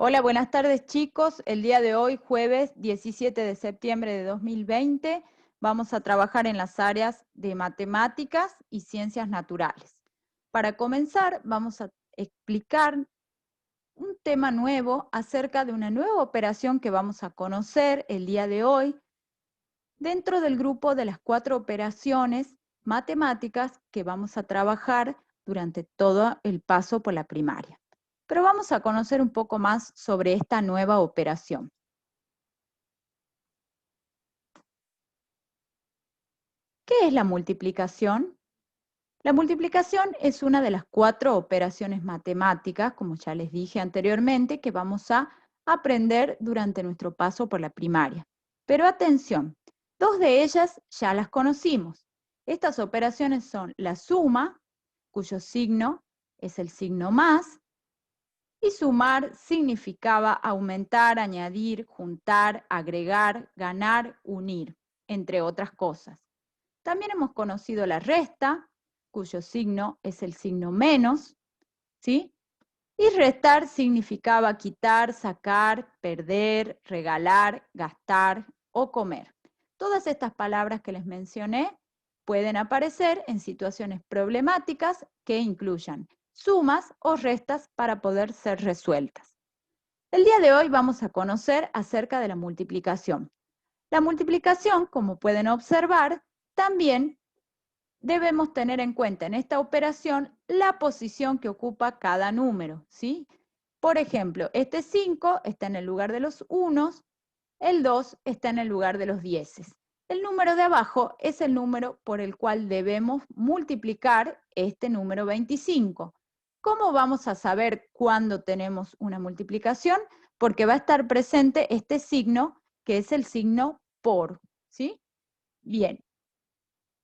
Hola, buenas tardes chicos. El día de hoy, jueves 17 de septiembre de 2020, vamos a trabajar en las áreas de matemáticas y ciencias naturales. Para comenzar, vamos a explicar un tema nuevo acerca de una nueva operación que vamos a conocer el día de hoy dentro del grupo de las 4 operaciones matemáticas que vamos a trabajar durante todo el paso por la primaria. Pero vamos a conocer un poco más sobre esta nueva operación. ¿Qué es la multiplicación? La multiplicación es una de las 4 operaciones matemáticas, como ya les dije anteriormente, que vamos a aprender durante nuestro paso por la primaria. Pero atención, 2 de ellas ya las conocimos. Estas operaciones son la suma, cuyo signo es el signo más, y sumar significaba aumentar, añadir, juntar, agregar, ganar, unir, entre otras cosas. También hemos conocido la resta, cuyo signo es el signo menos, ¿sí? Y restar significaba quitar, sacar, perder, regalar, gastar o comer. Todas estas palabras que les mencioné pueden aparecer en situaciones problemáticas que incluyan sumas o restas para poder ser resueltas. El día de hoy vamos a conocer acerca de la multiplicación. La multiplicación, como pueden observar, también debemos tener en cuenta en esta operación la posición que ocupa cada número, ¿sí? Por ejemplo, este 5 está en el lugar de los unos, el 2 está en el lugar de los dieces. El número de abajo es el número por el cual debemos multiplicar este número 25. ¿Cómo vamos a saber cuándo tenemos una multiplicación? Porque va a estar presente este signo, que es el signo por, ¿sí? Bien,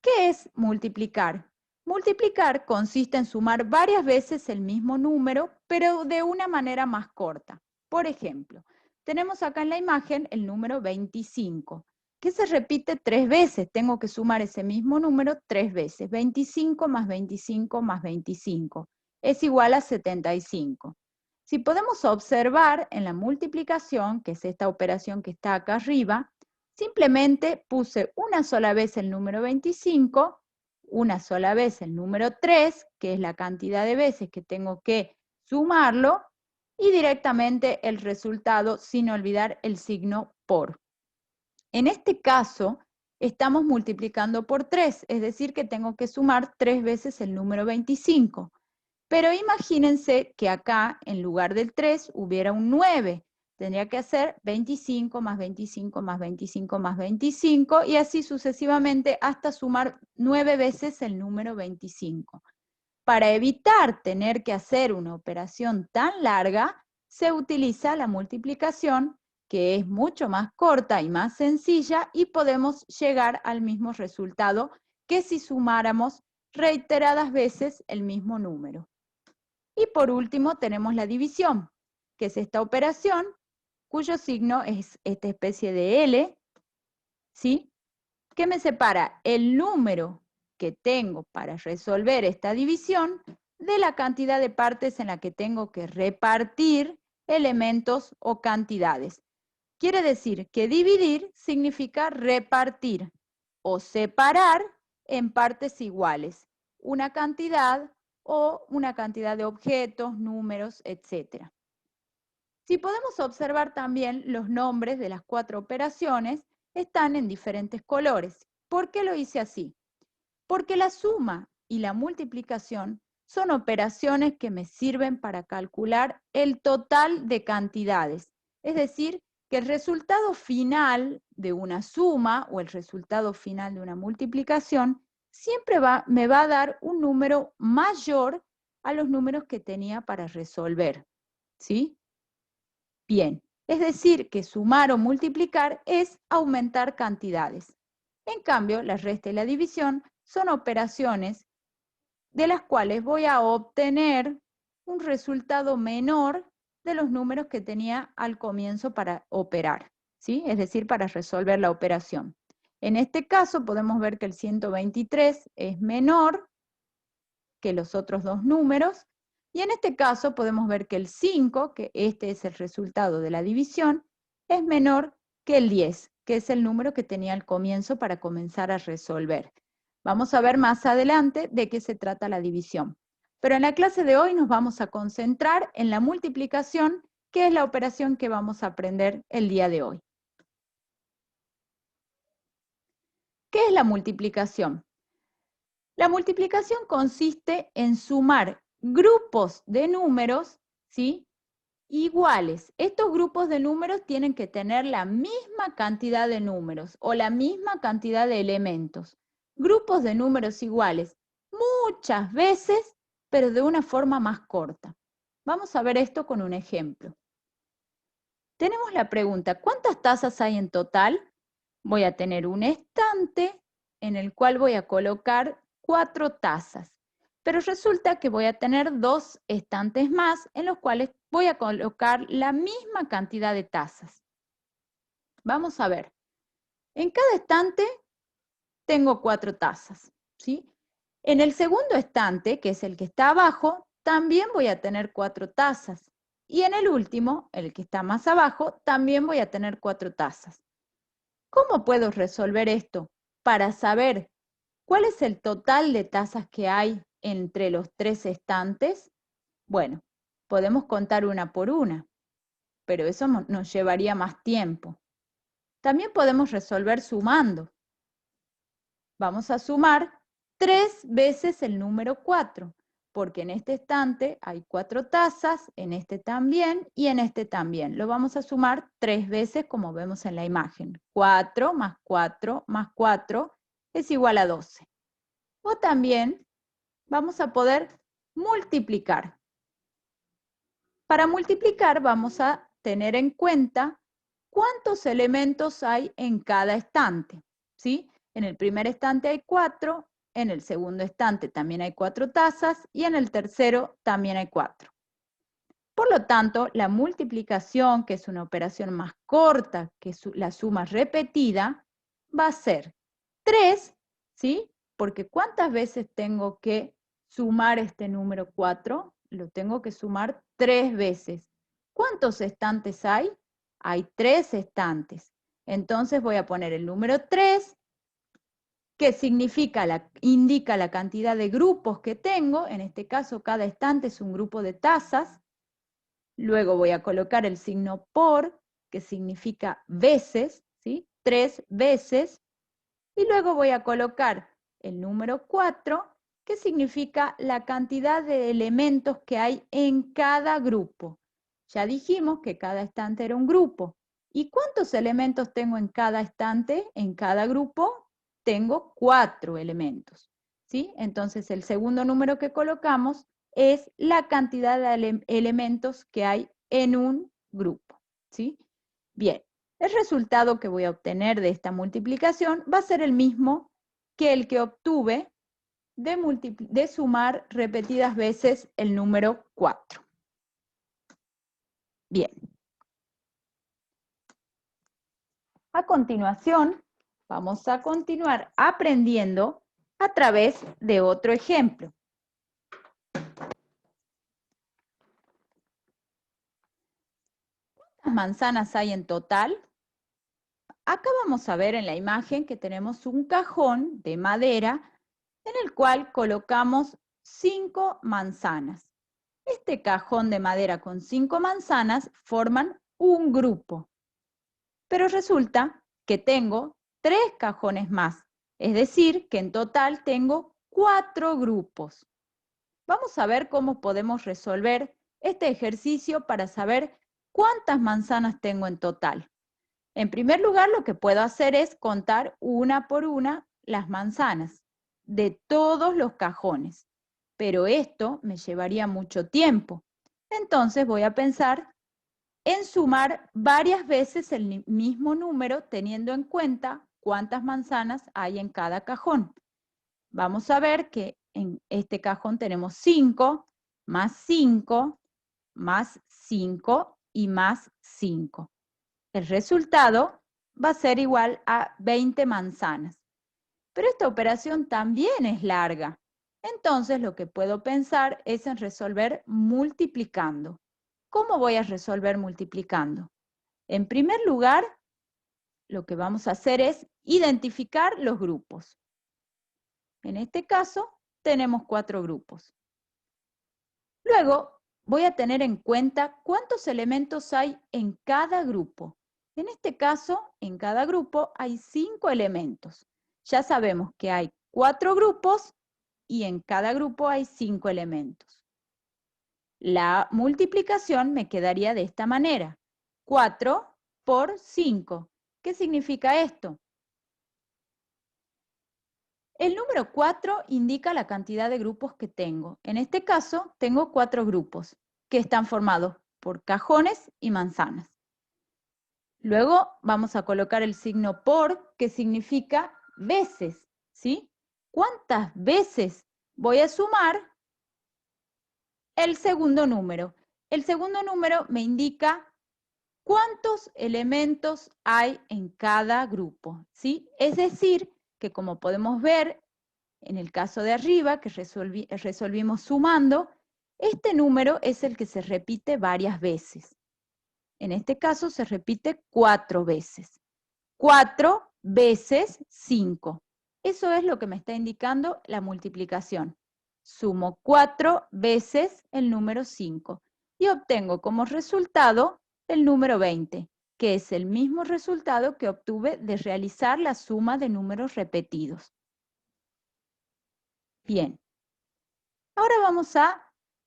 ¿qué es multiplicar? Multiplicar consiste en sumar varias veces el mismo número, pero de una manera más corta. Por ejemplo, tenemos acá en la imagen el número 25, que se repite 3 veces. Tengo que sumar ese mismo número 3 veces. 25 más 25 más 25 es igual a 75. Si podemos observar en la multiplicación, que es esta operación que está acá arriba, simplemente puse una sola vez el número 25, una sola vez el número 3, que es la cantidad de veces que tengo que sumarlo, y directamente el resultado sin olvidar el signo por. En este caso, estamos multiplicando por 3, es decir, que tengo que sumar 3 veces el número 25. Pero imagínense que acá, en lugar del 3, hubiera un 9. Tendría que hacer 25 más 25 más 25 más 25 y así sucesivamente hasta sumar 9 veces el número 25. Para evitar tener que hacer una operación tan larga, se utiliza la multiplicación, que es mucho más corta y más sencilla, y podemos llegar al mismo resultado que si sumáramos reiteradas veces el mismo número. Y por último tenemos la división, que es esta operación cuyo signo es esta especie de L, ¿sí? Que me separa el número que tengo para resolver esta división de la cantidad de partes en la que tengo que repartir elementos o cantidades. Quiere decir que dividir significa repartir o separar en partes iguales una cantidad o una cantidad de objetos, números, etc. Si podemos observar también los nombres de las 4 operaciones están en diferentes colores. ¿Por qué lo hice así? Porque la suma y la multiplicación son operaciones que me sirven para calcular el total de cantidades. Es decir, que el resultado final de una suma o el resultado final de una multiplicación siempre me va a dar un número mayor a los números que tenía para resolver. ¿Sí? Bien, es decir, que sumar o multiplicar es aumentar cantidades. En cambio, la resta y la división son operaciones de las cuales voy a obtener un resultado menor de los números que tenía al comienzo para operar, ¿sí? Es decir, para resolver la operación. En este caso podemos ver que el 123 es menor que los otros 2 números, Y en este caso podemos ver que el 5, que este es el resultado de la división, es menor que el 10, que es el número que tenía al comienzo para comenzar a resolver. Vamos a ver más adelante de qué se trata la división. Pero en la clase de hoy nos vamos a concentrar en la multiplicación, que es la operación que vamos a aprender el día de hoy. ¿Qué es la multiplicación? La multiplicación consiste en sumar grupos de números, ¿sí?, iguales. Estos grupos de números tienen que tener la misma cantidad de números o la misma cantidad de elementos. Grupos de números iguales muchas veces, pero de una forma más corta. Vamos a ver esto con un ejemplo. Tenemos la pregunta, ¿cuántas tazas hay en total? Voy a tener un estante en el cual voy a colocar 4 tazas. Pero resulta que voy a tener 2 estantes más en los cuales voy a colocar la misma cantidad de tazas. Vamos a ver. En cada estante tengo 4 tazas, ¿sí? En el segundo estante, que es el que está abajo, también voy a tener 4 tazas. Y en el último, el que está más abajo, también voy a tener 4 tazas. ¿Cómo puedo resolver esto? Para saber cuál es el total de tazas que hay entre los 3 estantes. Bueno, podemos contar una por una, pero eso nos llevaría más tiempo. También podemos resolver sumando. Vamos a sumar 3 veces el número 4, porque en este estante hay 4 tazas, en este también y en este también. Lo vamos a sumar 3 veces como vemos en la imagen. 4 más 4 más 4 es igual a 12. O también vamos a poder multiplicar. Para multiplicar vamos a tener en cuenta cuántos elementos hay en cada estante, ¿sí? En el primer estante hay 4, en el segundo estante también hay 4 tazas y en el tercero también hay 4. Por lo tanto, la multiplicación, que es una operación más corta que la suma repetida, va a ser 3, ¿sí? Porque ¿cuántas veces tengo que sumar este número 4? Lo tengo que sumar 3 veces. ¿Cuántos estantes hay? Hay 3 estantes. Entonces voy a poner el número 3, que indica la cantidad de grupos que tengo. En este caso, cada estante es un grupo de tazas. Luego voy a colocar el signo por, que significa veces, ¿sí? 3 veces. Y luego voy a colocar el número 4, que significa la cantidad de elementos que hay en cada grupo. Ya dijimos que cada estante era un grupo. ¿Y cuántos elementos tengo en cada estante? En cada grupo tengo 4 elementos, ¿sí? Entonces el segundo número que colocamos es la cantidad de elementos que hay en un grupo, ¿sí? Bien. El resultado que voy a obtener de esta multiplicación va a ser el mismo que el que obtuve de sumar repetidas veces el número 4. Bien. A continuación, vamos a continuar aprendiendo a través de otro ejemplo. ¿Cuántas manzanas hay en total? Acá vamos a ver en la imagen que tenemos un cajón de madera en el cual colocamos 5 manzanas. Este cajón de madera con 5 manzanas forman un grupo. Pero resulta que tengo 3 cajones más, es decir, que en total tengo 4 grupos. Vamos a ver cómo podemos resolver este ejercicio para saber cuántas manzanas tengo en total. En primer lugar, lo que puedo hacer es contar una por una las manzanas de todos los cajones, pero esto me llevaría mucho tiempo. Entonces voy a pensar en sumar varias veces el mismo número teniendo en cuenta cuántas manzanas hay en cada cajón. Vamos a ver que en este cajón tenemos 5, más 5, más 5 y más 5. El resultado va a ser igual a 20 manzanas. Pero esta operación también es larga, Entonces lo que puedo pensar es en resolver multiplicando. ¿Cómo voy a resolver multiplicando? En primer lugar, lo que vamos a hacer es identificar los grupos. En este caso, tenemos 4 grupos. Luego, voy a tener en cuenta cuántos elementos hay en cada grupo. En este caso, en cada grupo hay 5 elementos. Ya sabemos que hay 4 grupos y en cada grupo hay 5 elementos. La multiplicación me quedaría de esta manera. 4 por 5. ¿Qué significa esto? El número 4 indica la cantidad de grupos que tengo. En este caso, tengo 4 grupos que están formados por cajones y manzanas. Luego vamos a colocar el signo por, que significa veces, ¿sí? ¿Cuántas veces voy a sumar el segundo número? El segundo número me indica cuántos elementos hay en cada grupo, ¿sí? Es decir, que como podemos ver, en el caso de arriba, que resolvimos sumando, este número es el que se repite varias veces. En este caso se repite 4 veces. 4 veces 5. Eso es lo que me está indicando la multiplicación. Sumo 4 veces el número 5 y obtengo como resultado el número 20, que es el mismo resultado que obtuve de realizar la suma de números repetidos. Bien, ahora vamos a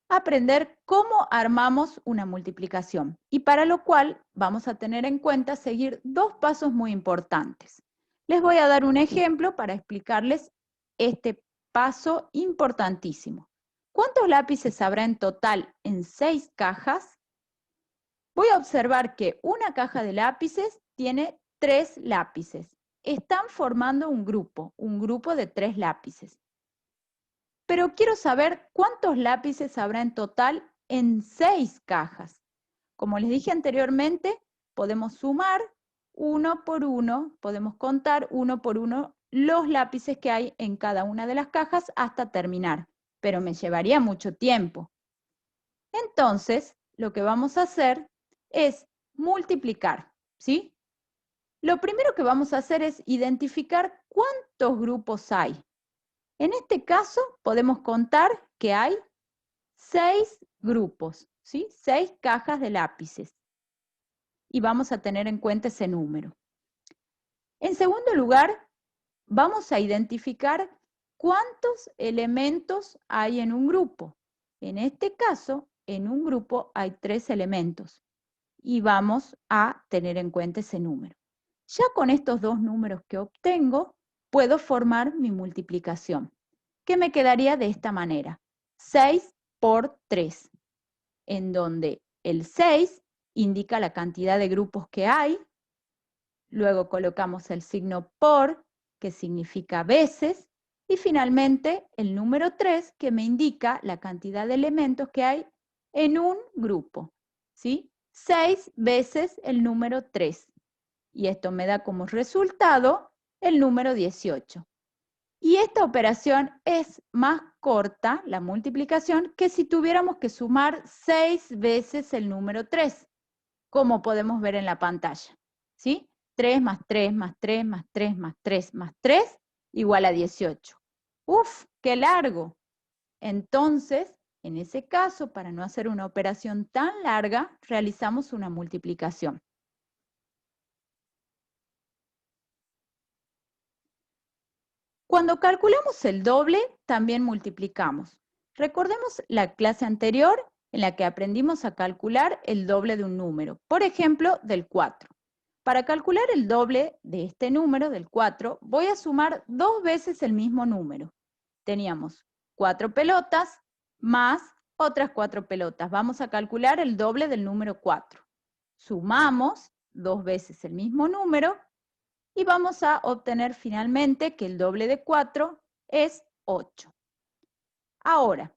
aprender cómo armamos una multiplicación y para lo cual vamos a tener en cuenta seguir 2 pasos muy importantes. Les voy a dar un ejemplo para explicarles este paso importantísimo. ¿Cuántos lápices habrá en total en 6 cajas? Voy a observar que una caja de lápices tiene 3 lápices. Están formando un grupo de 3 lápices. Pero quiero saber cuántos lápices habrá en total en 6 cajas. Como les dije anteriormente, podemos sumar uno por uno, podemos contar uno por uno los lápices que hay en cada una de las cajas hasta terminar, pero me llevaría mucho tiempo. Entonces, lo que vamos a hacer es multiplicar, ¿sí? Lo primero que vamos a hacer es identificar cuántos grupos hay. En este caso, podemos contar que hay 6 grupos, ¿sí? 6 cajas de lápices. Y vamos a tener en cuenta ese número. En segundo lugar, vamos a identificar cuántos elementos hay en un grupo. En este caso, en un grupo hay 3 elementos. Y vamos a tener en cuenta ese número. Ya con estos 2 números que obtengo, puedo formar mi multiplicación, que me quedaría de esta manera. 6 por 3, en donde el 6 indica la cantidad de grupos que hay, luego colocamos el signo por, que significa veces, y finalmente el número 3, que me indica la cantidad de elementos que hay en un grupo, ¿sí? 6 veces el número 3. Y esto me da como resultado el número 18. Y esta operación es más corta, la multiplicación, que si tuviéramos que sumar 6 veces el número 3, como podemos ver en la pantalla. ¿Sí? 3 más 3 más 3 más 3 más 3 más 3 igual a 18. ¡Uf! ¡Qué largo! Entonces, en ese caso, para no hacer una operación tan larga, realizamos una multiplicación. Cuando calculamos el doble, también multiplicamos. Recordemos la clase anterior en la que aprendimos a calcular el doble de un número, por ejemplo, del 4. Para calcular el doble de este número, del 4, voy a sumar 2 veces el mismo número. Teníamos 4 pelotas más otras 4 pelotas. Vamos a calcular el doble del número 4. Sumamos 2 veces el mismo número y vamos a obtener finalmente que el doble de 4 es 8. Ahora,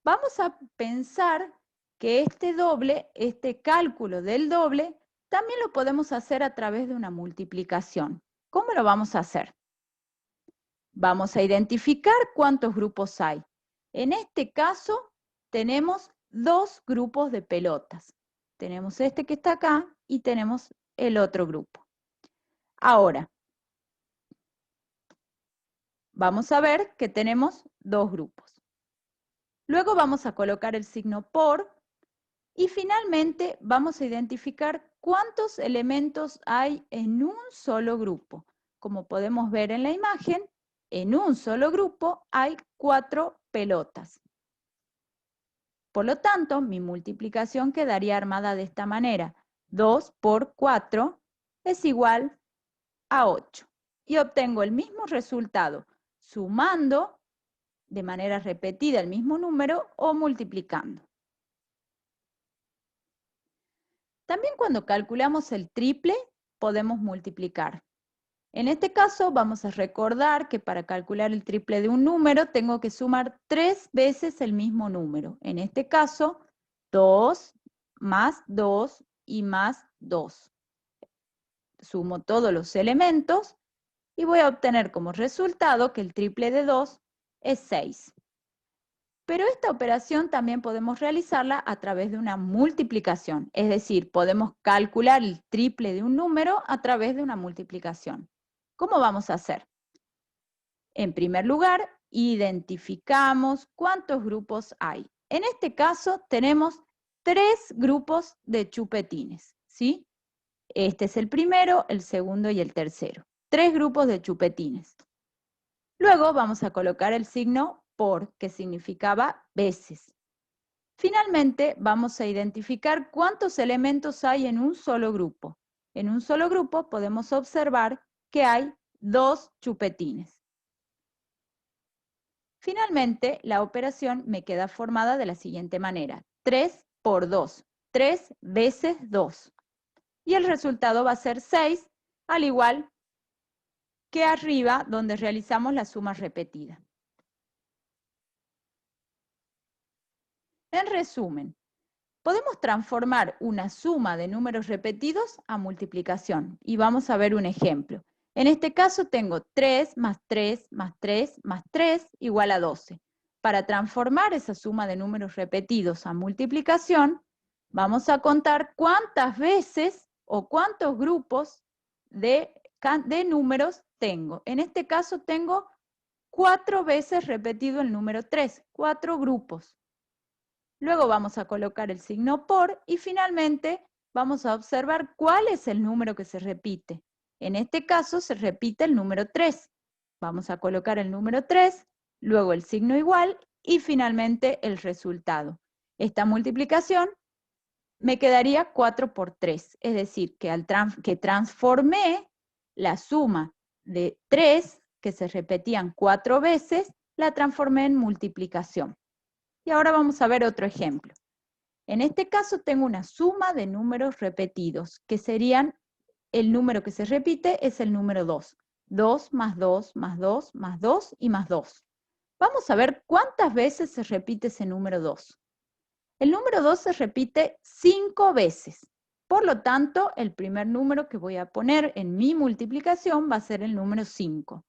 vamos a pensar que este doble, este cálculo del doble, también lo podemos hacer a través de una multiplicación. ¿Cómo lo vamos a hacer? Vamos a identificar cuántos grupos hay. En este caso, tenemos 2 grupos de pelotas. Tenemos este que está acá y tenemos el otro grupo. Ahora, vamos a ver que tenemos 2 grupos. Luego vamos a colocar el signo por y finalmente vamos a identificar cuántos elementos hay en un solo grupo. Como podemos ver en la imagen, en un solo grupo hay 4 pelotas. Por lo tanto, mi multiplicación quedaría armada de esta manera. 2 por 4 es igual a 8. Y obtengo el mismo resultado sumando de manera repetida el mismo número o multiplicando. También cuando calculamos el triple, podemos multiplicar. En este caso, vamos a recordar que para calcular el triple de un número, tengo que sumar 3 veces el mismo número. En este caso, 2 más 2 y más 2. Sumo todos los elementos y voy a obtener como resultado que el triple de 2 es 6. Pero esta operación también podemos realizarla a través de una multiplicación, es decir, podemos calcular el triple de un número a través de una multiplicación. ¿Cómo vamos a hacer? En primer lugar, identificamos cuántos grupos hay. En este caso tenemos 3 grupos de chupetines, ¿sí? Este es el primero, el segundo y el tercero. 3 grupos de chupetines. Luego vamos a colocar el signo por, que significaba veces. Finalmente, vamos a identificar cuántos elementos hay en un solo grupo. En un solo grupo podemos observar que hay 2 chupetines. Finalmente, la operación me queda formada de la siguiente manera. 3 por 2. 3 veces 2. Y el resultado va a ser 6, al igual que arriba, donde realizamos la suma repetida. En resumen, podemos transformar una suma de números repetidos a multiplicación. Y vamos a ver un ejemplo. En este caso tengo 3 más 3 más 3 más 3 igual a 12. Para transformar esa suma de números repetidos a multiplicación, vamos a contar cuántas veces o cuántos grupos de números tengo. En este caso tengo 4 veces repetido el número 3, 4 grupos. Luego vamos a colocar el signo por y finalmente vamos a observar cuál es el número que se repite. En este caso se repite el número 3. Vamos a colocar el número 3, luego el signo igual y finalmente el resultado. Esta multiplicación me quedaría 4 por 3, es decir, que transformé la suma de 3, que se repetían 4 veces, la transformé en multiplicación. Y ahora vamos a ver otro ejemplo. En este caso tengo una suma de números repetidos, que serían, el número que se repite es el número 2. 2 más 2 más 2 más 2 y más 2. Vamos a ver cuántas veces se repite ese número 2. El número 2 se repite 5 veces. Por lo tanto, el primer número que voy a poner en mi multiplicación va a ser el número 5.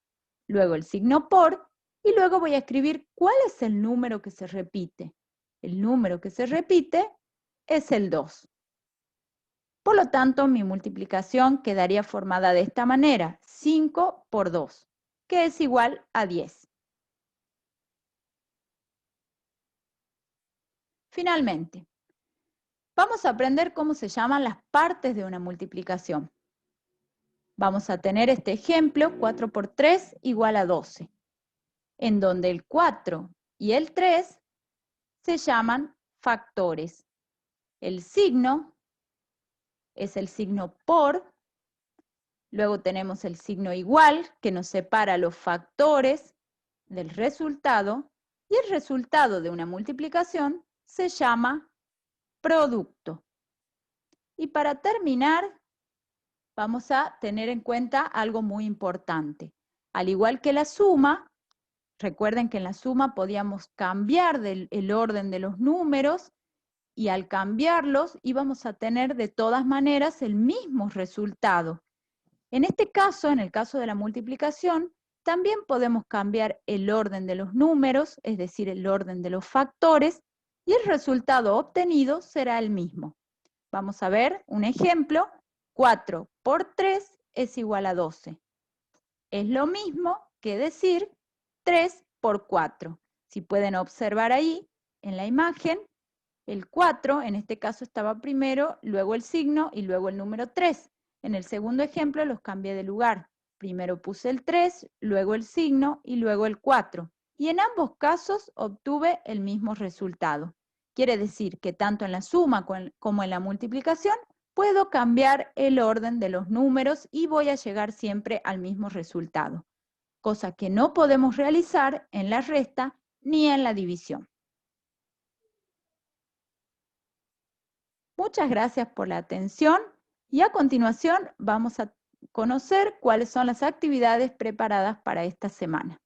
Luego el signo por, y luego voy a escribir cuál es el número que se repite. El número que se repite es el 2. Por lo tanto, mi multiplicación quedaría formada de esta manera, 5 por 2, que es igual a 10. Finalmente, vamos a aprender cómo se llaman las partes de una multiplicación. Vamos a tener este ejemplo, 4 por 3 igual a 12, en donde el 4 y el 3 se llaman factores. El signo es el signo por, luego tenemos el signo igual, que nos separa los factores del resultado, y el resultado de una multiplicación se llama producto. Y para terminar, vamos a tener en cuenta algo muy importante. Al igual que la suma, recuerden que en la suma podíamos cambiar el orden de los números y al cambiarlos íbamos a tener de todas maneras el mismo resultado. En este caso, en el caso de la multiplicación, También podemos cambiar el orden de los números, es decir, el orden de los factores, y el resultado obtenido será el mismo. Vamos a ver un ejemplo. 4 por 3 es igual a 12. Es lo mismo que decir 3 por 4. Si pueden observar ahí, en la imagen, el 4, en este caso estaba primero, luego el signo y luego el número 3. En el segundo ejemplo los cambié de lugar. Primero puse el 3, luego el signo y luego el 4. Y en ambos casos obtuve el mismo resultado. Quiere decir que tanto en la suma como en la multiplicación puedo cambiar el orden de los números y voy a llegar siempre al mismo resultado, cosa que no podemos realizar en la resta ni en la división. Muchas gracias por la atención y a continuación vamos a conocer cuáles son las actividades preparadas para esta semana.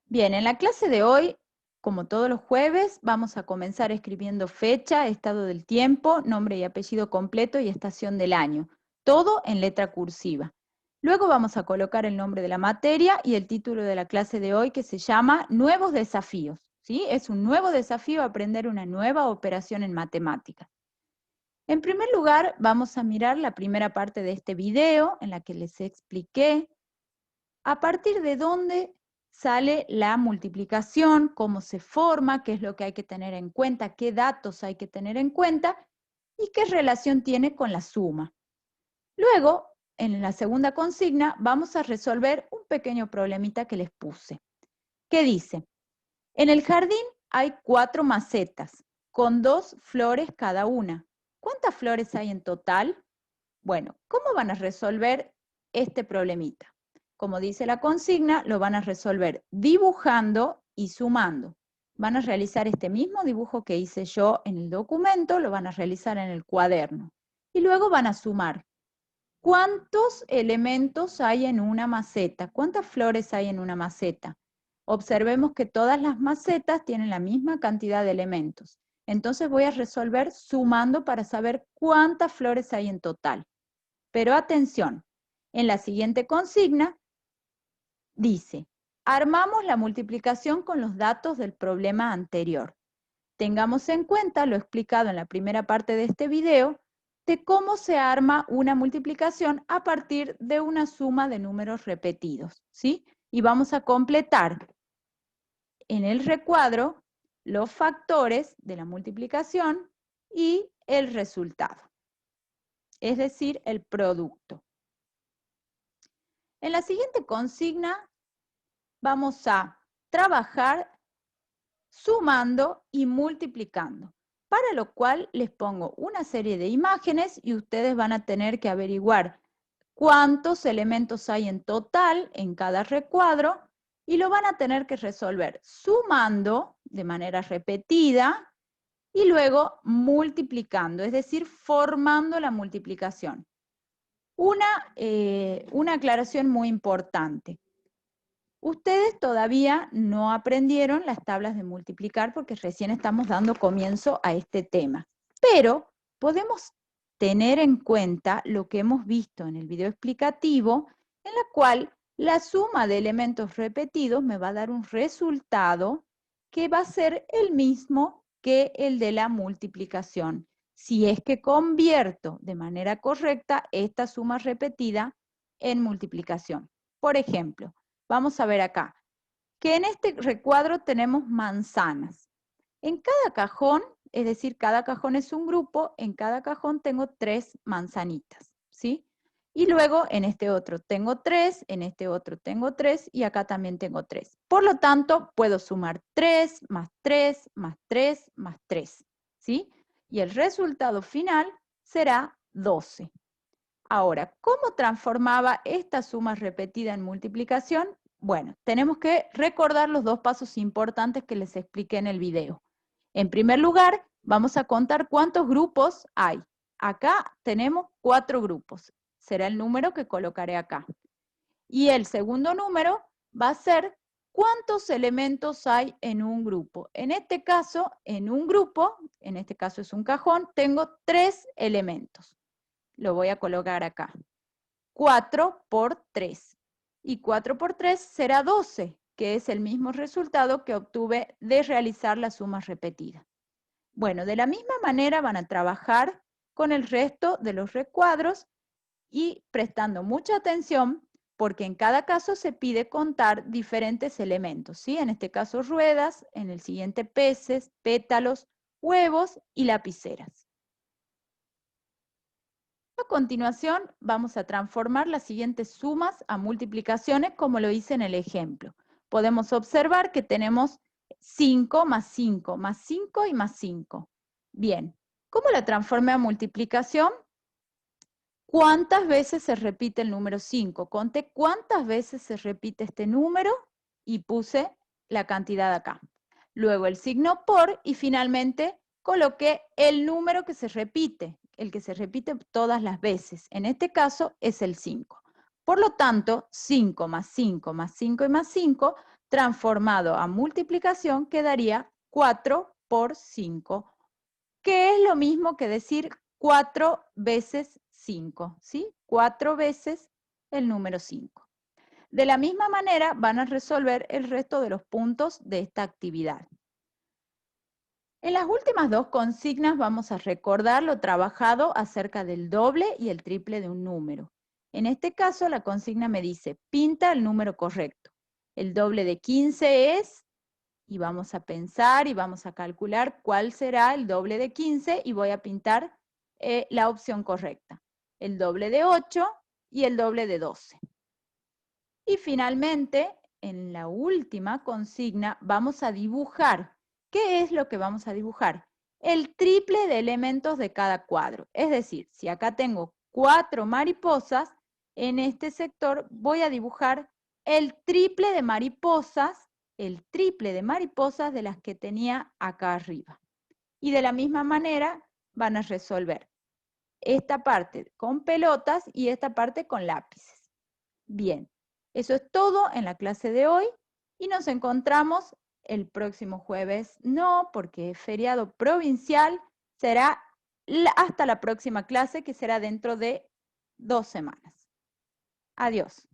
Bien, en la clase de hoy, como todos los jueves, vamos a comenzar escribiendo fecha, estado del tiempo, nombre y apellido completo y estación del año, todo en letra cursiva. Luego vamos a colocar el nombre de la materia y el título de la clase de hoy, que se llama Nuevos Desafíos. ¿Sí? Es un nuevo desafío aprender una nueva operación en matemáticas. En primer lugar, vamos a mirar la primera parte de este video en la que les expliqué a partir de dónde sale la multiplicación, cómo se forma, qué es lo que hay que tener en cuenta, qué datos hay que tener en cuenta y qué relación tiene con la suma. Luego, en la segunda consigna, vamos a resolver un pequeño problemita que les puse. ¿Qué dice? En el jardín hay 4 macetas con 2 flores cada una. ¿Cuántas flores hay en total? Bueno, ¿cómo van a resolver este problemita? Como dice la consigna, lo van a resolver dibujando y sumando. Van a realizar este mismo dibujo que hice yo en el documento, lo van a realizar en el cuaderno. Y luego van a sumar. ¿Cuántos elementos hay en una maceta? ¿Cuántas flores hay en una maceta? Observemos que todas las macetas tienen la misma cantidad de elementos. Entonces voy a resolver sumando para saber cuántas flores hay en total. Pero atención, en la siguiente consigna dice, armamos la multiplicación con los datos del problema anterior. Tengamos en cuenta lo explicado en la primera parte de este video de cómo se arma una multiplicación a partir de una suma de números repetidos, ¿sí? Y vamos a completar en el recuadro los factores de la multiplicación y el resultado, es decir, el producto. En la siguiente consigna vamos a trabajar sumando y multiplicando, para lo cual les pongo una serie de imágenes y ustedes van a tener que averiguar cuántos elementos hay en total en cada recuadro y lo van a tener que resolver sumando de manera repetida y luego multiplicando, es decir, formando la multiplicación. Una aclaración muy importante. Ustedes todavía no aprendieron las tablas de multiplicar porque recién estamos dando comienzo a este tema. Pero podemos tener en cuenta lo que hemos visto en el video explicativo, en la cual la suma de elementos repetidos me va a dar un resultado que va a ser el mismo que el de la multiplicación, si es que convierto de manera correcta esta suma repetida en multiplicación. Por ejemplo, vamos a ver acá, que en este recuadro tenemos manzanas. En cada cajón, es decir, cada cajón es un grupo, en cada cajón tengo 3 manzanitas, ¿sí? Y luego en este otro tengo 3, en este otro tengo 3 y acá también tengo 3. Por lo tanto, puedo sumar 3 más 3 más 3 más 3, ¿sí? Y el resultado final será 12. Ahora, ¿cómo transformaba esta suma repetida en multiplicación? Bueno, tenemos que recordar los 2 pasos importantes que les expliqué en el video. En primer lugar, vamos a contar cuántos grupos hay. Acá tenemos 4 grupos. Será el número que colocaré acá. Y el segundo número va a ser cuántos elementos hay en un grupo. En este caso, en un grupo, en este caso es un cajón, tengo 3 elementos. Lo voy a colocar acá. 4 por 3. Y 4 por 3 será 12, que es el mismo resultado que obtuve de realizar la suma repetida. Bueno, de la misma manera van a trabajar con el resto de los recuadros y prestando mucha atención porque en cada caso se pide contar diferentes elementos, ¿sí? En este caso ruedas, en el siguiente peces, pétalos, huevos y lapiceras. A continuación vamos a transformar las siguientes sumas a multiplicaciones como lo hice en el ejemplo. Podemos observar que tenemos 5 más 5 más 5 y más 5. Bien, ¿cómo la transformé a multiplicación? ¿Cuántas veces se repite el número 5? Conté cuántas veces se repite este número y puse la cantidad acá. Luego el signo por y finalmente coloqué el número que se repite, el que se repite todas las veces. En este caso es el 5. Por lo tanto, 5 más 5 más 5 y más 5 transformado a multiplicación quedaría 4 por 5, que es lo mismo que decir 4 veces 5, ¿sí? 4 veces el número 5. De la misma manera van a resolver el resto de los puntos de esta actividad. En las últimas dos consignas vamos a recordar lo trabajado acerca del doble y el triple de un número. En este caso la consigna me dice, pinta el número correcto. El doble de 15 es, y vamos a pensar y vamos a calcular cuál será el doble de 15 y voy a pintar la opción correcta. El doble de 8 y el doble de 12. Y finalmente, en la última consigna, vamos a dibujar. ¿Qué es lo que vamos a dibujar? El triple de elementos de cada cuadro. Es decir, si acá tengo 4 mariposas, en este sector voy a dibujar el triple de mariposas de las que tenía acá arriba. Y de la misma manera van a resolver esta parte con pelotas y esta parte con lápices. Bien, eso es todo en la clase de hoy y nos encontramos el próximo jueves. No, porque es feriado provincial, será hasta la próxima clase que será dentro de 2 semanas. Adiós.